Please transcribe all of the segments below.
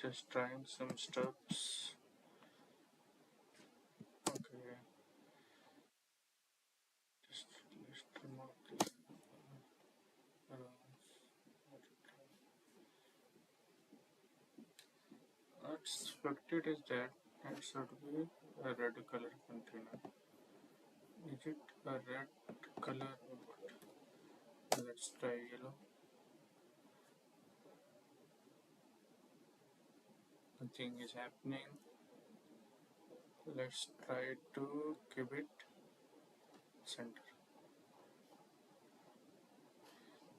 just trying some steps. Okay, just let's remove this expected is that it should be a red color container. Is it a red color or what? Let's try yellow. Nothing is happening. Let's try to keep it center.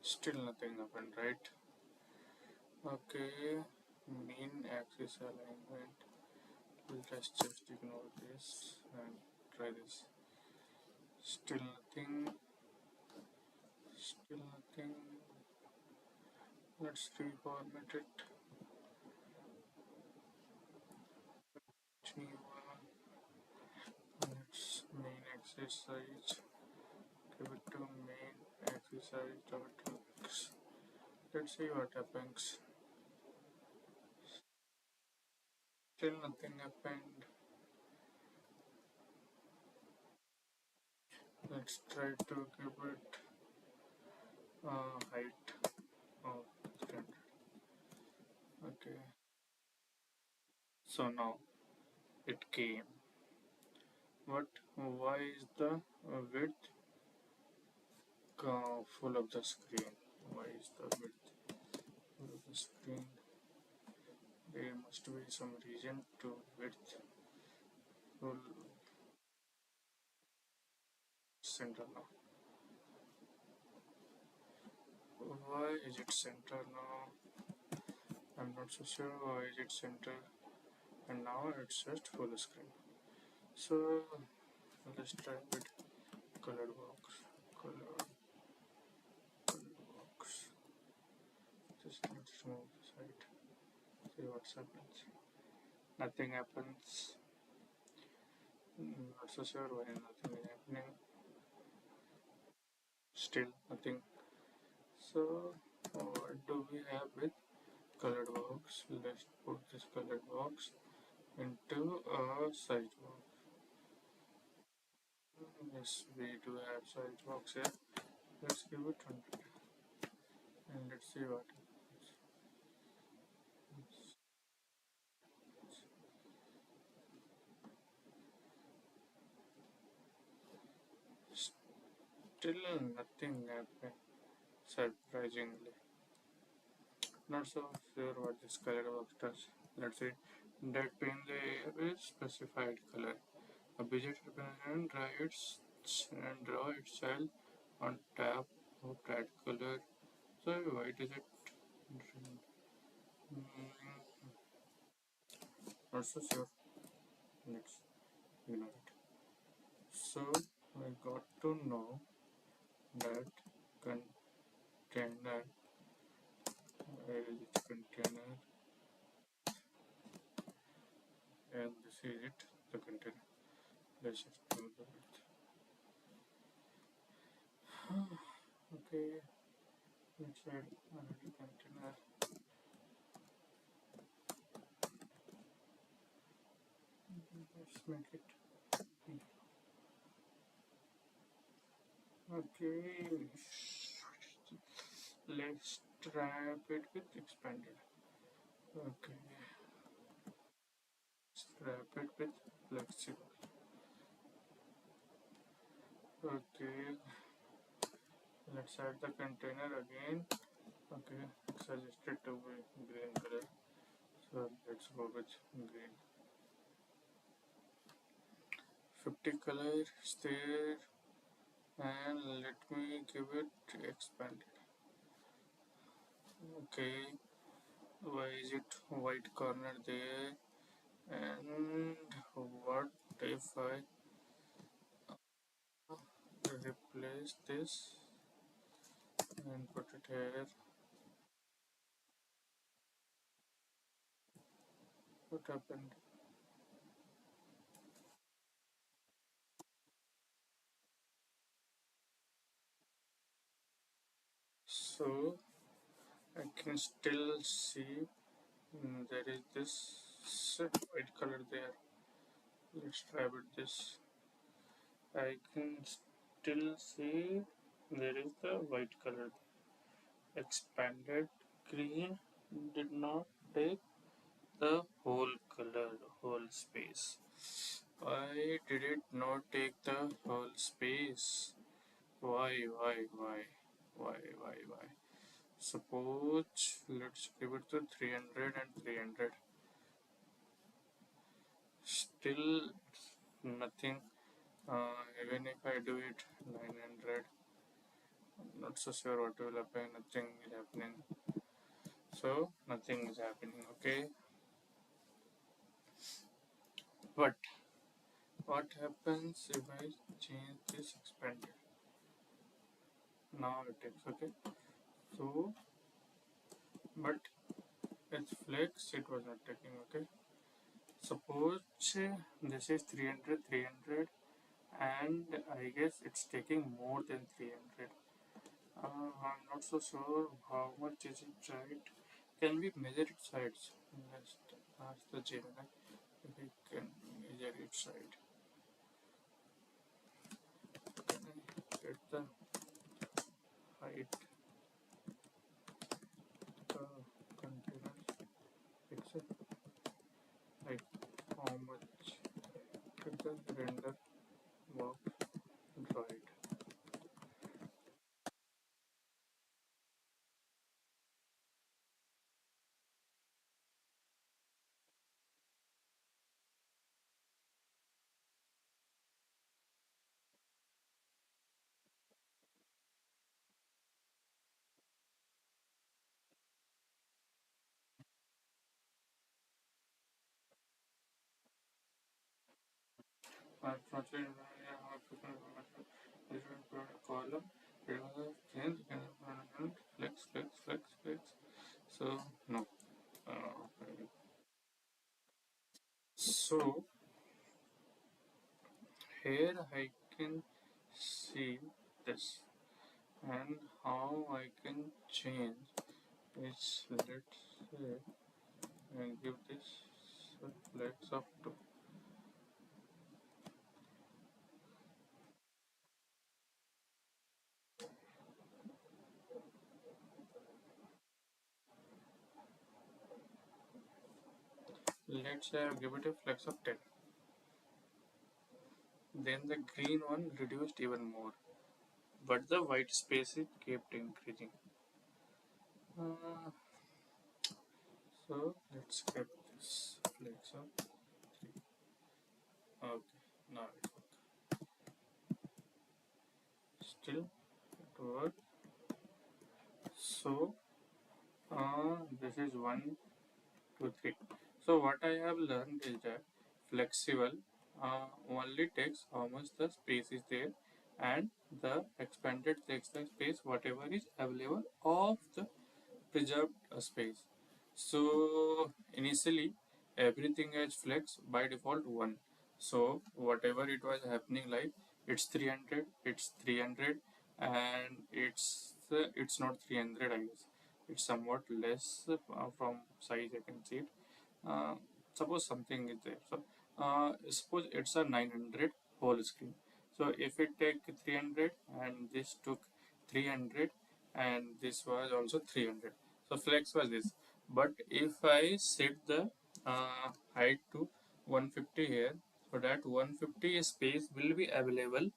Still nothing happened, right? Okay, mean axis alignment. Let's just ignore this and try this. Still nothing. Still nothing. Let's reformat it. New one. Let's main exercise. Give it to main exercise dot x. Let's see what happens. Still nothing happened. Let's try to give it height of standard. Okay. So now it came. But why is the width full of the screen? Why is the width full of the screen? There must be some reason to width full center now. Why is it center now? I'm not so sure why is it center, and now it's just full screen. So let's try with colored box. Colored box. Just let's remove the side. See what happens. Nothing happens. Not so sure why nothing is happening. Still nothing. So what do we have with colored box? Let's put this colored box into a size box. Yes, we do have size box here. Let's give it 100 and let's see what happens. Still nothing happened, surprisingly. Not so sure what this color box does. Let's see. That in the air is specified color. A budget represent and draw itself on top of that color. So why is it? Not so sure. Let's ignore it. So I got to know that container is container and this is it, the container. Let's just do that. Okay, let's add another container. Let's make it. Okay, let's wrap it with expanded. Okay, wrap it with flexible. Okay, let's add the container again. Okay, suggested to be green color, so let's go with green. 50 color is there, and let me give it expanded. Okay, why is it white corner there? And what if I replace this and put it here? What happened? So I can still see There is this white color there. Let's try with this. I can still see there is the white color. Expanded green did not take the whole color, whole space. Why did it not take the whole space? Why? Why? Suppose let's give it to 300 and 300. Still nothing. Even if I do it 900, I'm not so sure what will happen. Nothing is happening. So nothing is happening. Okay. But what happens if I change this expanded? Now it is okay. So, but its flex it was not taking. Okay. Suppose this is 300, 300, and I guess it's taking more than 300. I'm not so sure how much is it right. Can we measure its sides? Let's ask the Gemini if we can measure its side. Can I get the height, the container pixel, like how much get the render box right? Translate different column. It was a change and flex. So no. Okay. So here I can see this and how I can change is let's say and give this flex of 2. Let's say I give it a flex of 10. Then the green one reduced even more, but the white space it kept increasing. Uh, so let's get this flex of 3. Okay, now it still it worked. So this is 1, 2, 3. So what I have learned is that flexible only takes how much the space is there, and the expanded takes the space whatever is available of the preserved space. So initially everything has flex by default 1. So whatever it was happening, like it's 300, it's 300, and it's not 300, I guess. It's somewhat less from size I can see it. uh, Suppose something is there. So suppose it's a 900 whole screen. So if it take 300 and this took 300 and this was also 300, so flex was this. But if I set the height to 150 here, so that 150 space will be available,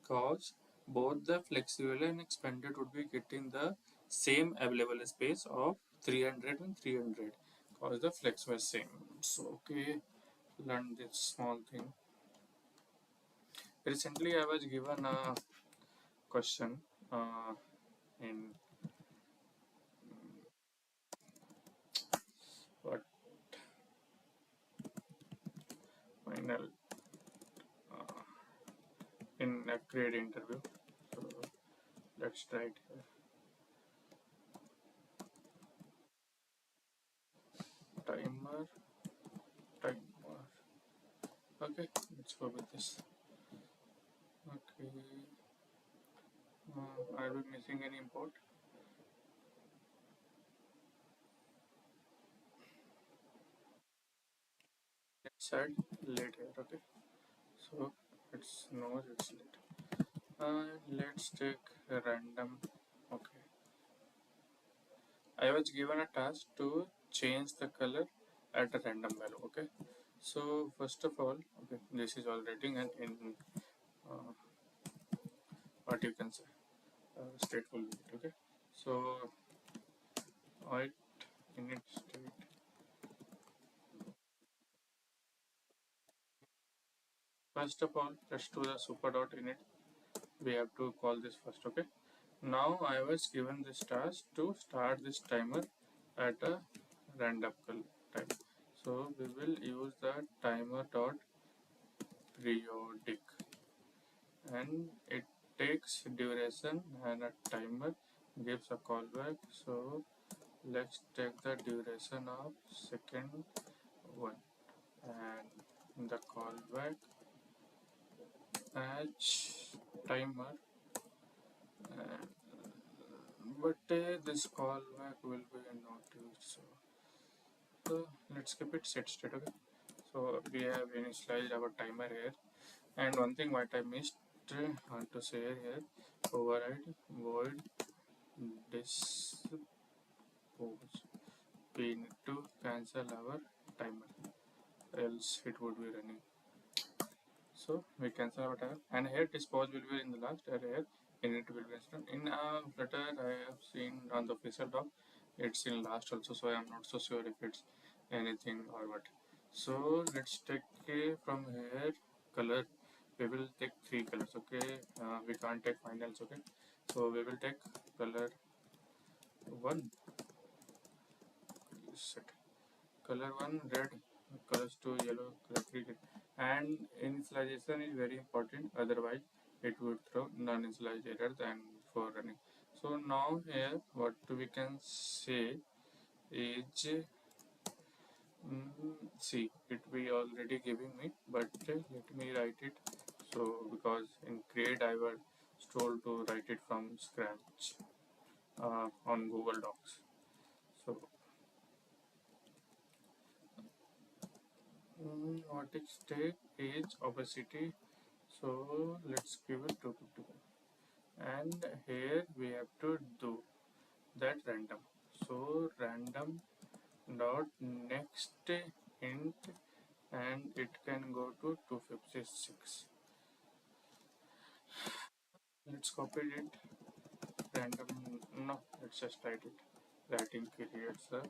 cause both the flexible and expanded would be getting the same available space of 300 and 300, cause the flex was same. So okay, learn this small thing. Recently I was given a question in what final uh, in a grade interview. So let's try it here. Timer, timer. Okay, let's go with this. Okay, are we missing any import? said late here. Okay, so it's knows it's late. Let's take a random. Okay, I was given a task to change the color at a random value. Okay, so first of all, okay, this is already an in uh, what you can say stateful unit. Okay, so I init state. First of all, let's do the super dot init. We have to call this first. Okay, now I was given this task to start this timer at a random time. So we will use the timer dot periodic, and it takes duration and a timer gives a callback. So let's take the duration of second one and the callback as timer, but this callback will be not used. So let's keep it set state. Okay, so we have initialized our timer here, and one thing what I missed want to say here, override void dispose. We need to cancel our timer, else it would be running. So we cancel our timer, and here dispose will be in the last, and here init will be instant. In Flutter I have seen on the official doc it's in last also, so I am not so sure if it's anything or what. So let's take from here color. We will take three colors. Okay, we can't take finals. Okay, so we will take color one, set color one red, colors two yellow, color three green, and initialization is very important, otherwise it would throw non-initialized error than for running. So now here what we can say is, see it be already giving me, but let me write it. So because in create I was told to write it from scratch on Google Docs. So what is take is opacity. So let's give it 255, and here we have to do that random. So random dot next int, and it can go to 256. Let's copy it. Random, no, let's just write it. Writing creates a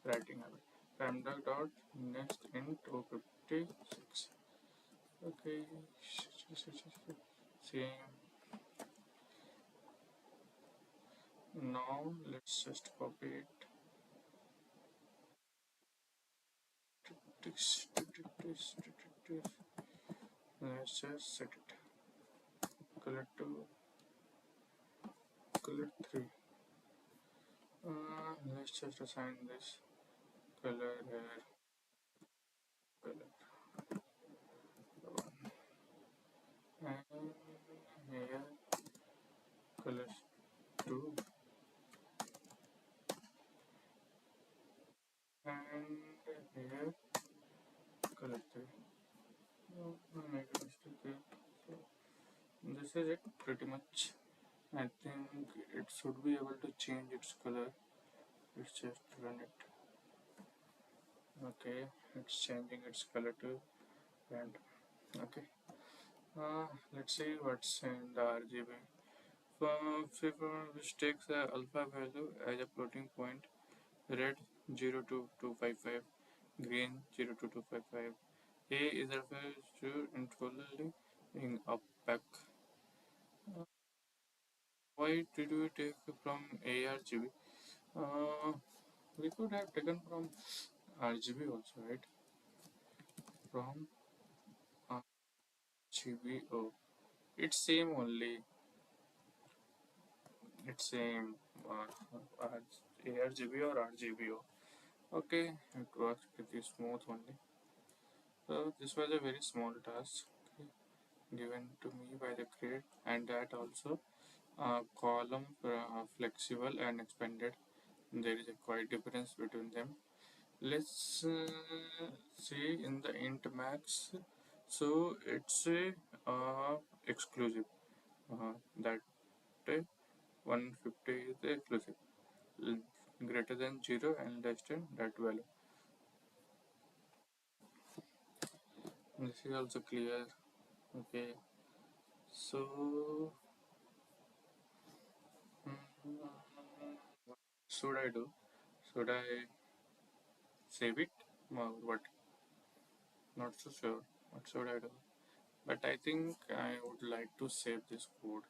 writing habit. Random dot next int 256. Okay, same. Now let's just copy it. Let's just set it. Color 2, color 3. Let's just assign this color here, color 1, and here color 2, and here color 3. No, I made a mistake here. So this is it pretty much. I think it should be able to change its color. Let's just run it. Okay, it's changing its color to random. Okay, let's see what's in the RGB. Which takes the alpha value as a floating point, red 02255, green 02255. A is referred to entirely in opaque. Why did we take from ARGB? Uh, we could have taken from RGB also, right? From RGBO. It's same only. It's same. ARGB or RGBO. Okay, it works pretty smooth only. So this was a very small task, okay, given to me by the create, and that also column flexible and expanded. There is a quite difference between them. Let's see in the int max. So it's a exclusive, that 150 is the exclusive. Greater than 0 and less than that value. This is also clear. Okay, so what should I do? Should I save it or what? Not so sure. What should I do? But I think I would like to save this code.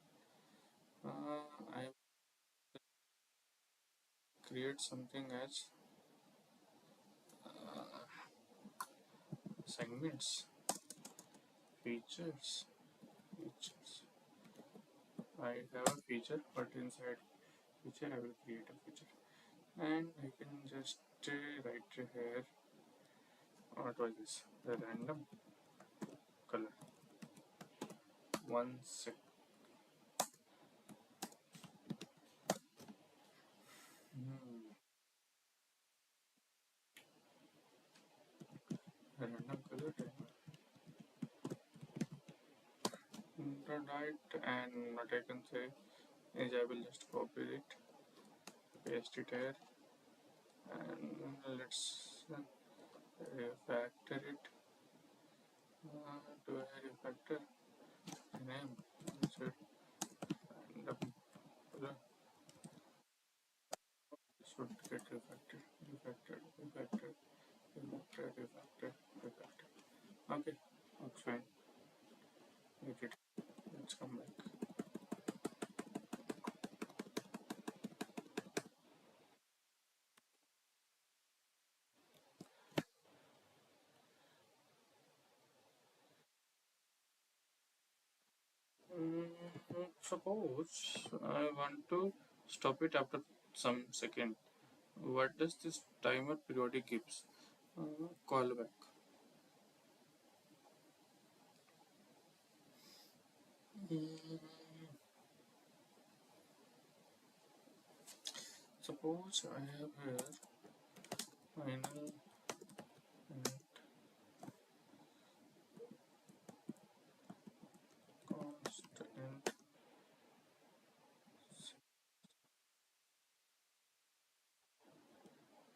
I create something as segments, features. I have a feature, but inside feature I will create a feature, and I can just write here. What was this? The random color. One sec. Hmm. Random color timer. Right, and what I can say is I will just copy it, paste it here, and let's refactor it. Do I refactor name? Insert random color. Should get refactored, refactored. Okay, looks fine. Make it. Let's come back. Suppose I want to stop it after some second. What does this timer periodic gives? Callback. Mm, Suppose I have here final and constant.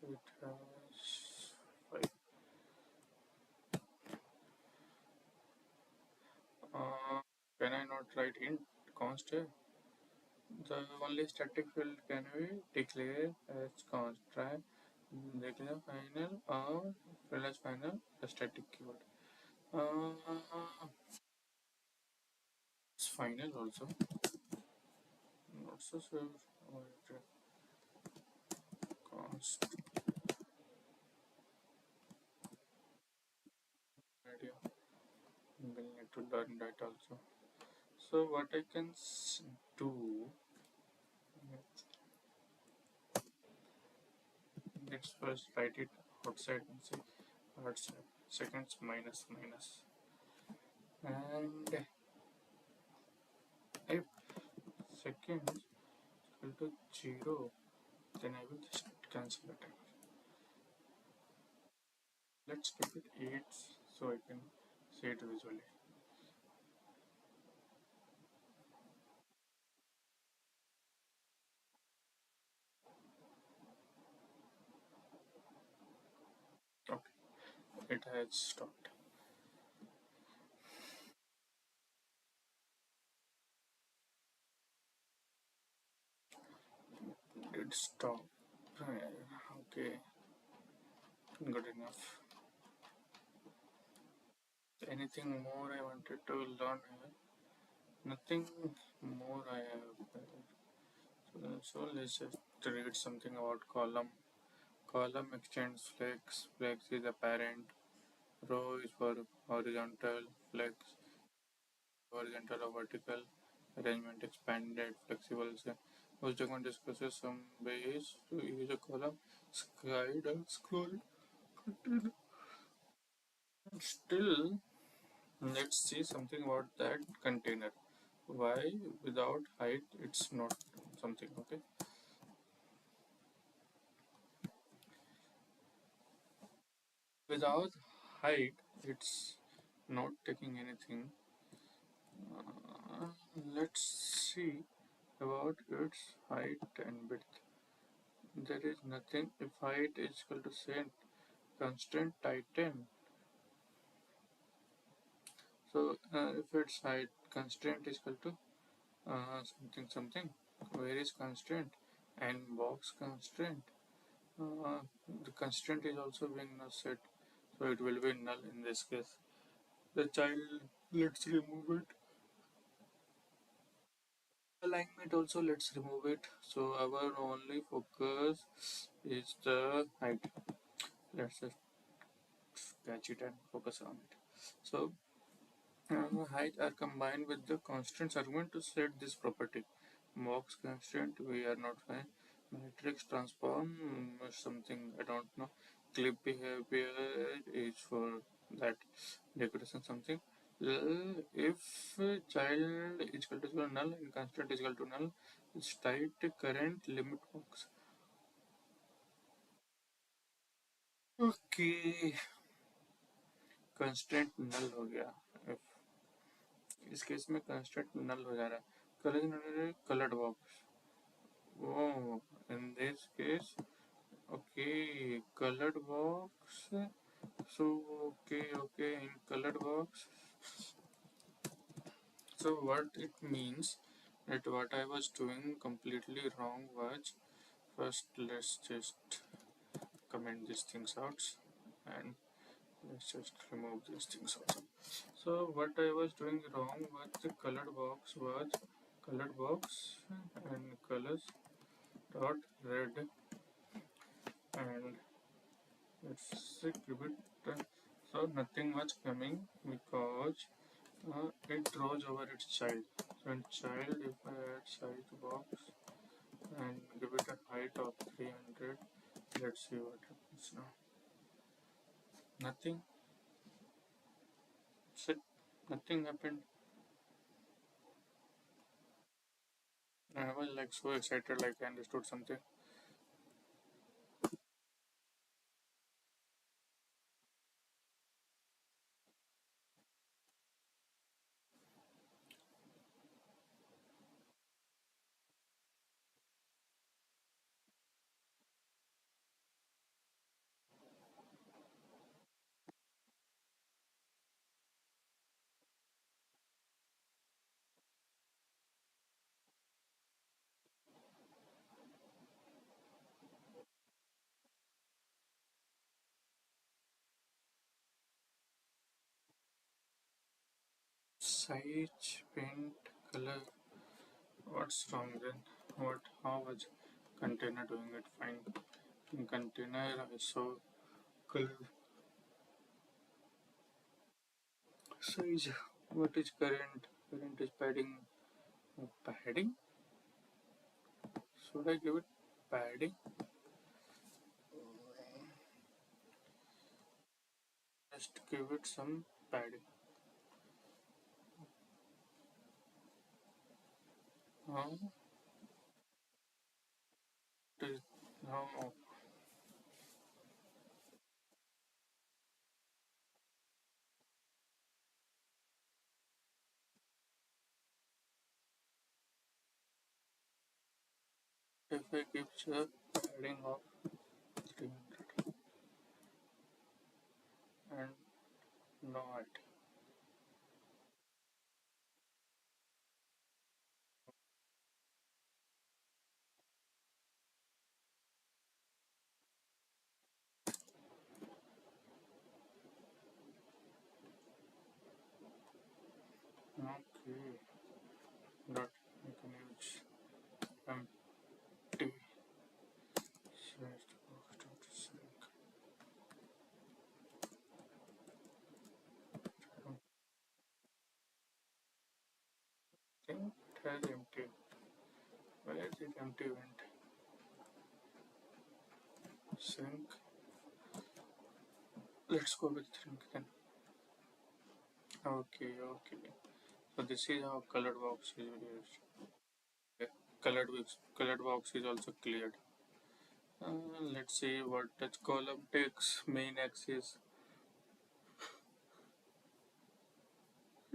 It has five. Uh, can I not write int const here? The only static field can we declare as const. Try declare final or fill as final a static keyword. It's final also. Not so sure. Const idea. We'll need to learn that also. So what I can do, let's first write it outside and see outside seconds minus, and if seconds equal to 0, then I will just cancel the timer. Let's keep it 8 so I can see it visually. Okay, it has stopped. It stopped. Okay, good enough. Anything more I wanted to learn here? Nothing more I have. So let's just read something about column. Column extends flex. Flex is a parent. Row is for horizontal. Flex horizontal or vertical. Arrangement expanded. Flexible. This document discusses some ways to use a column. Slide and scroll. Continue. Still, let's see something about that container. Why without height it's not something. Okay. Without height, it's not taking anything. Uh, let's see about its height and width. There is nothing. If height is equal to say constant tighten. So if its height constraint is equal to something something, where is constraint and box constraint? Uh, the constraint is also being not set, so it will be null in this case. The child, let's remove it. Alignment also, let's remove it. So our only focus is the height. Let's just catch it and focus on it. So height are combined with the constants argument to set this property. Box constraint we are not fine. Matrix transform something I don't know. Clip behavior is for that decoration something. If child is equal to null and constant is equal to null, it's tight current limit box. Okay, constant null हो गया. इस case में constant null हो जा रहा है. Coloured box. Oh, in this case, okay, colored box. So, okay, in colored box. So, what it means that what I was doing completely wrong was first let's just comment these things out and let's just remove these things also. So, what I was doing wrong was the colored box was colored box and colors dot red and let's give it so nothing much coming because it draws over its child. So in child if I add size box and give it a height of 300, let's see what happens now. Nothing. Sit. Nothing happened. I was like so excited like I understood something. Size, paint, color. What's wrong then? What? How was container doing it fine? In container I saw color. Size. What is current? Current is padding. Padding? Should I give it padding? Just give it some padding. Now, now if I give a padding of 300 and not okay, not I can use empty slash box dot sync. I don't think it has empty. Where is it empty went? Sync. Let's go with sync then. Okay. So this is how colored box is used. Okay. Colored box is also cleared. Let's see what touch column takes main axis.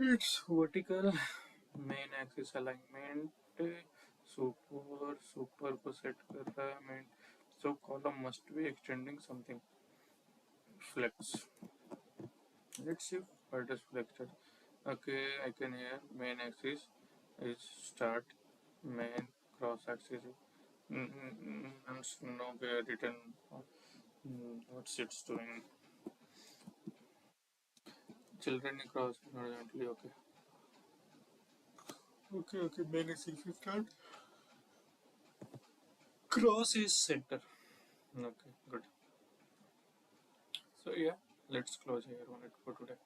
It's vertical, main axis alignment, super को set कर रहा है main, so column must be extending something. Flex. Let's see what is flexed. Okay, I can hear main axis is start, main cross axis. And nowhere written what's it's doing. Children cross horizontally. Okay. Main axis is start. Cross is center. Okay, good. So yeah, let's close here on it for today.